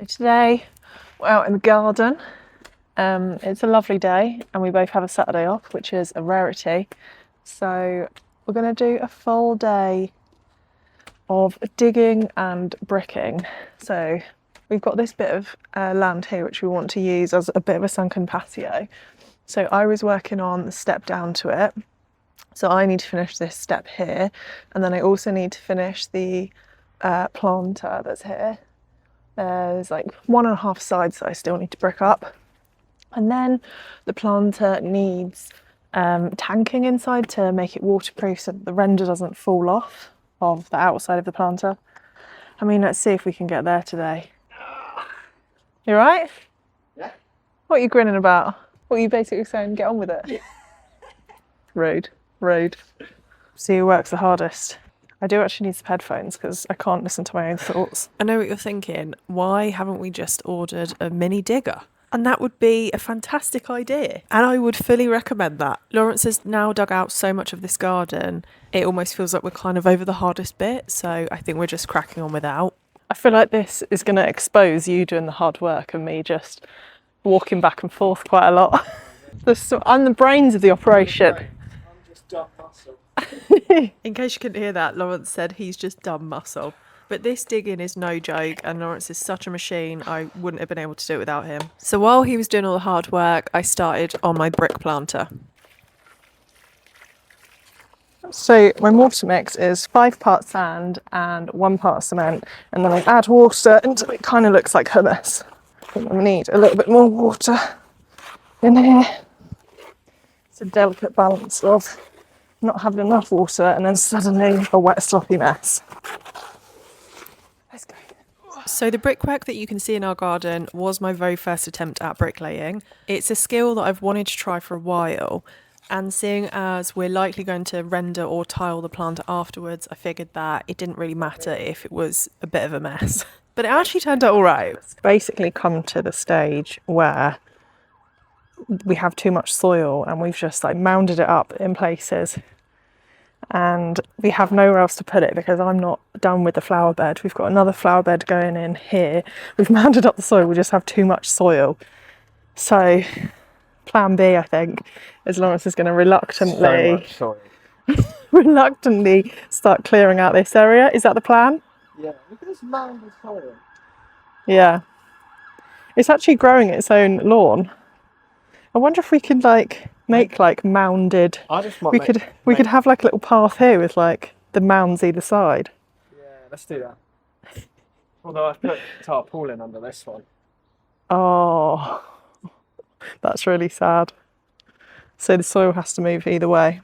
Today we're out in the garden. It's a lovely day and we both have a Saturday off, which is a rarity. So we're going to do a full day of digging and bricking. So we've got this bit of land here which we want to use as a bit of a sunken patio. So I was working on the step down to it. So I need to finish this step here, and then I also need to finish the planter that's here. There's like 1.5 sides that I still need to brick up. And then the planter needs tanking inside to make it waterproof so that the render doesn't fall off of the outside of the planter. I mean, let's see if we can get there today. You right? Yeah. What are you grinning about? What are you basically saying? Get on with it. Rude. See who works the hardest. I do actually need some headphones because I can't listen to my own thoughts. I know what you're thinking. Why haven't we just ordered a mini digger? And that would be a fantastic idea. And I would fully recommend that. Lawrence has now dug out so much of this garden, it almost feels like we're kind of over the hardest bit. So I think we're just cracking on without. I feel like this is going to expose you doing the hard work and me just walking back and forth quite a lot. I'm the brains of the operation. I'm just dumb muscle. In case you couldn't hear that, Lawrence said he's just dumb muscle. But this digging is no joke, and Lawrence is such a machine, I wouldn't have been able to do it without him. So while he was doing all the hard work, I started on my brick planter. So my mortar mix is 5 parts sand and 1 part cement, and then I add water until it kind of looks like hummus. I think we need a little bit more water in here. It's a delicate balance of not having enough water and then suddenly a wet sloppy mess. Let's go. So the brickwork that you can see in our garden was my very first attempt at bricklaying. It's a skill that I've wanted to try for a while, and seeing as we're likely going to render or tile the planter afterwards, I figured that it didn't really matter if it was a bit of a mess. But it actually turned out all right. It's basically come to the stage where we have too much soil and we've just like mounded it up in places, and we have nowhere else to put it because I'm not done with the flower bed. We've got another flower bed going in here. We've mounded up the soil, we just have too much soil. So plan B, I think, is Lawrence is going to reluctantly start clearing out this area. Is that the plan? Yeah, look at this mound of soil. Yeah. It's actually growing its own lawn. I wonder if we could like make like mounded. We could have like a little path here with like the mounds either side. Yeah, let's do that. Although I've put tarpaulin under this one. Oh, that's really sad. So the soil has to move either way.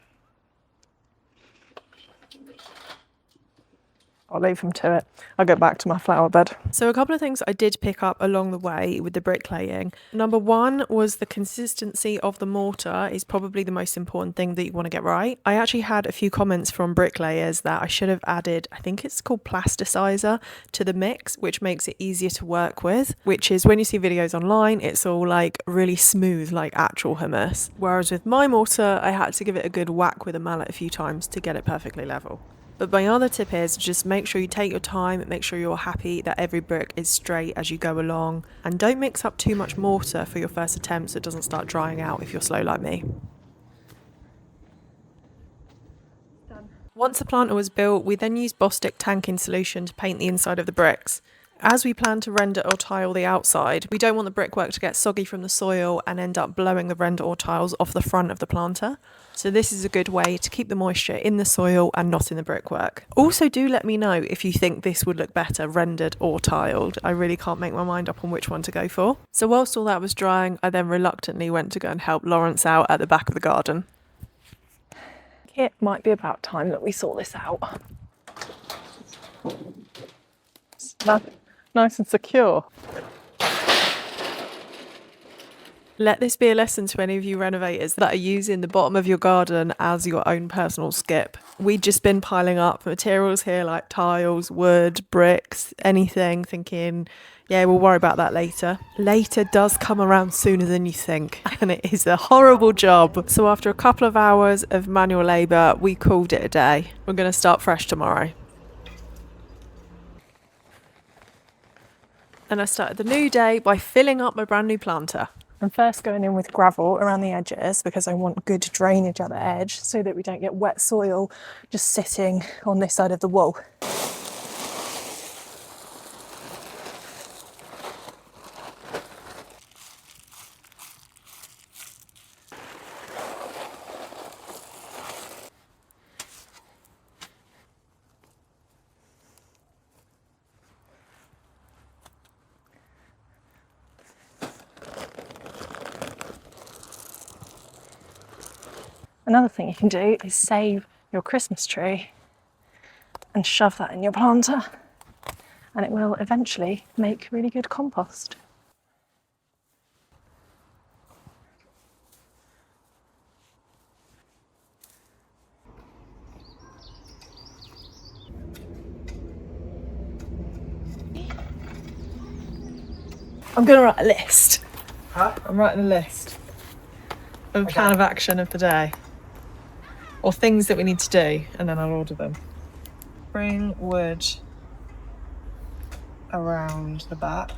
I'll leave him to it. I'll go back to my flower bed. So a couple of things I did pick up along the way with the bricklaying. Number one was the consistency of the mortar is probably the most important thing that you want to get right. I actually had a few comments from bricklayers that I should have added, I think it's called plasticiser, to the mix, which makes it easier to work with, which is when you see videos online, it's all like really smooth, like actual hummus. Whereas with my mortar, I had to give it a good whack with a mallet a few times to get it perfectly level. But my other tip is just make sure you take your time, make sure you're happy that every brick is straight as you go along, and don't mix up too much mortar for your first attempt so it doesn't start drying out if you're slow like me. Done. Once the planter was built, we then used Bostik tanking solution to paint the inside of the bricks. As we plan to render or tile the outside, we don't want the brickwork to get soggy from the soil and end up blowing the render or tiles off the front of the planter. So this is a good way to keep the moisture in the soil and not in the brickwork. Also, do let me know if you think this would look better rendered or tiled. I really can't make my mind up on which one to go for. So whilst all that was drying, I then reluctantly went to go and help Lawrence out at the back of the garden. It might be about time that we sort this out. Nice and secure. Let this be a lesson to any of you renovators that are using the bottom of your garden as your own personal skip. We'd just been piling up materials here like tiles, wood, bricks, anything, thinking, yeah, we'll worry about that later. Later does come around sooner than you think, and it is a horrible job. So after a couple of hours of manual labour, we called it a day. We're going to start fresh tomorrow. And I started the new day by filling up my brand new planter. I'm first going in with gravel around the edges because I want good drainage at the edge so that we don't get wet soil just sitting on this side of the wall. Another thing you can do is save your Christmas tree and shove that in your planter, and it will eventually make really good compost. I'm going to write a list. Huh? I'm writing a list of a plan of action of the day, or things that we need to do, and then I'll order them. Bring wood around the back,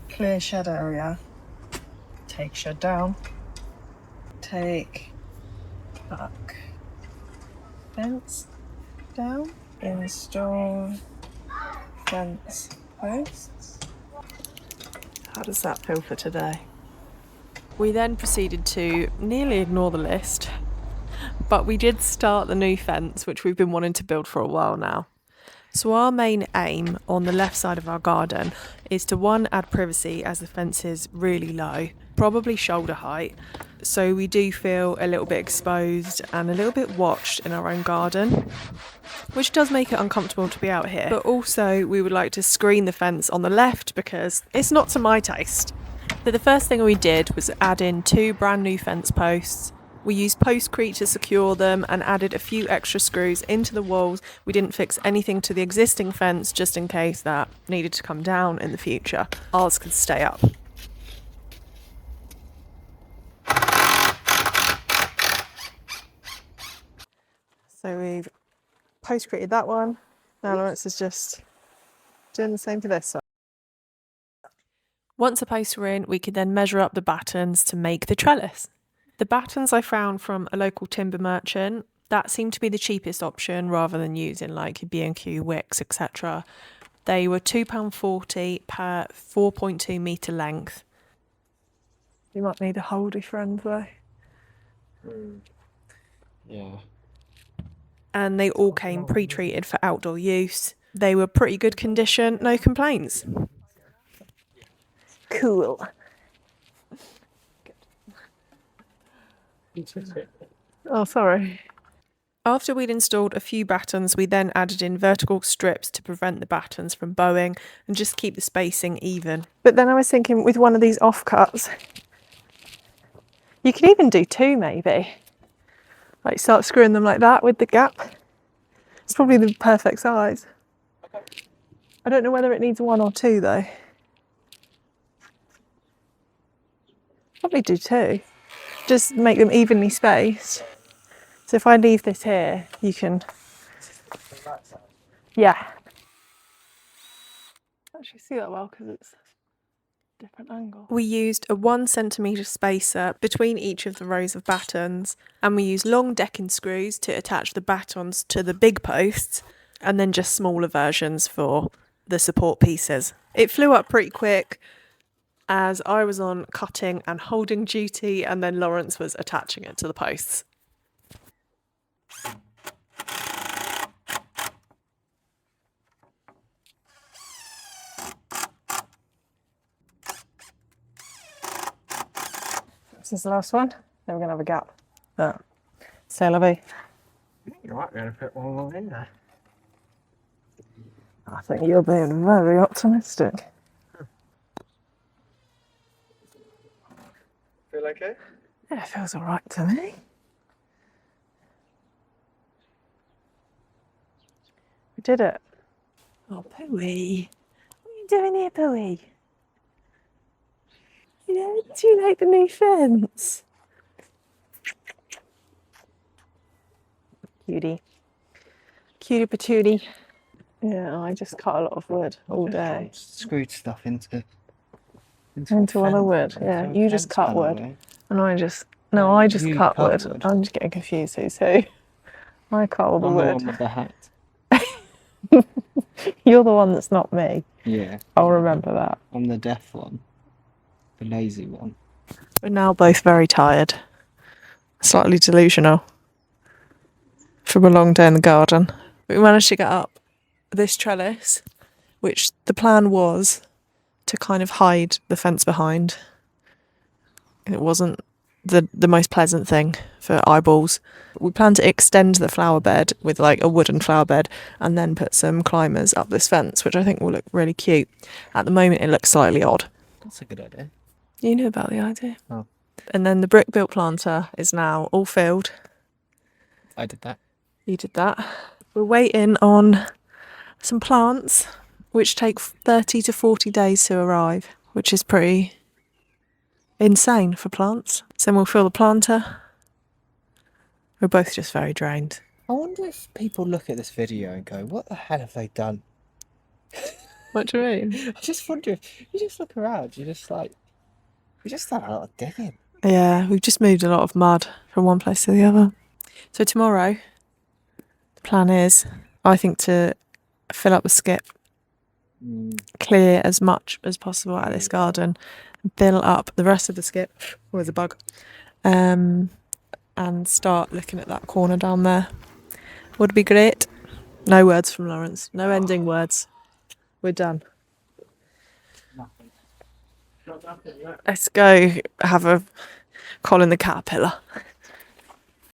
clear shed area, take shed down, take back fence down, install fence posts. How does that feel for today? We then proceeded to nearly ignore the list, but we did start the new fence, which we've been wanting to build for a while now. So our main aim on the left side of our garden is to, one, add privacy as the fence is really low, probably shoulder height, so we do feel a little bit exposed and a little bit watched in our own garden, which does make it uncomfortable to be out here. But also we would like to screen the fence on the left because it's not to my taste. So the first thing we did was add in 2 brand new fence posts. We used postcrete to secure them and added a few extra screws into the walls. We didn't fix anything to the existing fence just in case that needed to come down in the future. Ours could stay up. So we've postcreted that one. Now Lawrence is just doing the same for this one. Once the posts were in, we could then measure up the battens to make the trellis. The battens I found from a local timber merchant. That seemed to be the cheapest option rather than using like B&Q, Wicks, etc. They were £2.40 per 4.2 metre length. You might need a holdy friend though. Yeah. And they all came pre-treated for outdoor use. They were pretty good condition, no complaints. Cool. Oh, sorry. After we'd installed a few battens, we then added in vertical strips to prevent the battens from bowing and just keep the spacing even. But then I was thinking with one of these offcuts, you could even do 2 maybe. Like start screwing them like that with the gap. It's probably the perfect size. I don't know whether it needs 1 or 2 though. Probably do 2. Just make them evenly spaced. So if I leave this here, you can, yeah. Actually see that well because it's a different angle. We used a 1 centimetre spacer between each of the rows of battens, and we used long decking screws to attach the battens to the big posts, and then just smaller versions for the support pieces. It flew up pretty quick as I was on cutting and holding duty, and then Lawrence was attaching it to the posts. This is the last one. Then we're going to have a gap. C'est la vie. You might be able to put one more in there. I think you're being very optimistic. Feel okay? Yeah, it feels all right to me. We did it. Oh, Pooey. What are you doing here, Pooey? Yeah, do you like the new fence? Cutie. Cutie patootie. Yeah, I just cut a lot of wood all day. Screwed stuff into Into other wood. Yeah, you just cut wood. And I just You cut cut wood. wood. I'm just getting confused who's who. I cut all the I'm the wood. one with the hat. You're the one that's not me. Yeah. I'll remember that. I'm the deaf one. The lazy one. We're now both very tired. Slightly delusional from a long day in the garden. We managed to get up this trellis, which the plan was to kind of hide the fence behind. It wasn't the most pleasant thing for eyeballs. We plan to extend the flower bed with like a wooden flower bed and then put some climbers up this fence, which I think will look really cute. At the moment it looks slightly odd. That's a good idea. You knew about the idea. Oh. And then the brick built planter is now all filled. I did that. You did that. We're waiting on some plants, which take 30 to 40 days to arrive, which is pretty insane for plants. So then we'll fill the planter. We're both just very drained. I wonder if people look at this video and go, what the hell have they done? What do you mean? I just wonder if you just look around, you're just like, we just done a lot of digging. Yeah, we've just moved a lot of mud from one place to the other. So tomorrow, the plan is, I think, to fill up the skip, clear as much as possible out of this garden, fill up the rest of the skip with a bug, and start looking at that corner down there. Would be great. No words from Lawrence. No ending words. We're done. Let's go have a Colin the Caterpillar.